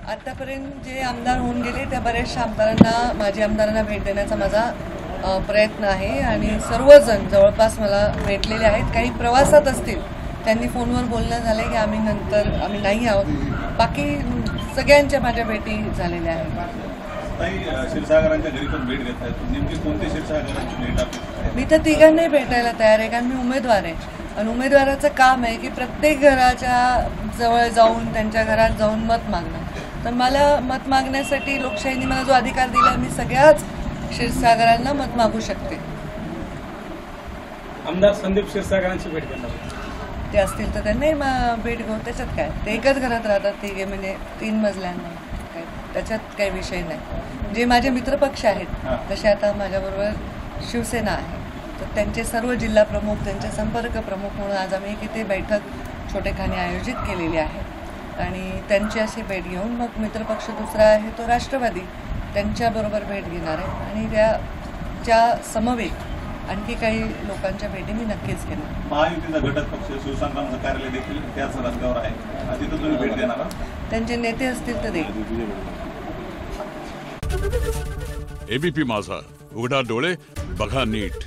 आतापर्यंत जे आमदार होऊन गेले त्या बऱ्याचशा आमदारांना माजी आमदारांना भेट देण्याचा माझा प्रयत्न आहे आणि सर्वजण जवळपास मला भेटलेले आहेत. काही प्रवासात असतील त्यांनी फोनवर बोलणं झालं की आम्ही नाही आहोत. बाकी सगळ्यांच्या माझ्या भेटी झालेल्या आहेत. क्षीरसागरांच्या घरी पण भेट घेत आहेत. नेमकी कोणती क्षीरसागरांची भेट आपली? मी तर तिघांनाही भेटायला तयार आहे, कारण मी उमेदवार आहे आणि उमेदवाराचं काम आहे की प्रत्येक घराच्या जवळ जाऊन त्यांच्या घरात जाऊन मत मागणं. तर मला मत मागण्यासाठी लोकशाहीने मला जो अधिकार दिला मी सगळ्याच क्षीरसागरांना मत मागू शकते. आमदार संदीप क्षीरसागरांची भेट घेणार ते असतील तर त्यांनाही भेट घेऊ. त्याच्यात काय, ते एकच घरात राहतात तिघे, म्हणजे 3 मजल्यांना, काय त्याच्यात काही विषय नाही. जे माझे मित्रपक्ष आहेत तसे आता माझ्याबरोबर शिवसेना आहे, तर त्यांचे सर्व जिल्हा प्रमुख, त्यांचे संपर्क प्रमुख म्हणून आज आम्ही इथे बैठक छोटेखानी आयोजित केलेली आहे आणि त्यांची अशी भेट घेऊन मग मित्रपक्ष दुसरा आहे तो राष्ट्रवादी, त्यांच्याबरोबर भेट घेणार आहे आणि त्या समवेत आणखी काही लोकांच्या भेटी मी नक्कीच घेणार. महायुतीचा घटक पक्ष शिवसंग्रामचं कार्यालय देखील त्याच रस्त्यावर आहे, तिथं तुम्ही भेट देणार? त्यांचे नेते असतील तर देईल. एबीपी माझा, उघडा डोळे बघा नीट.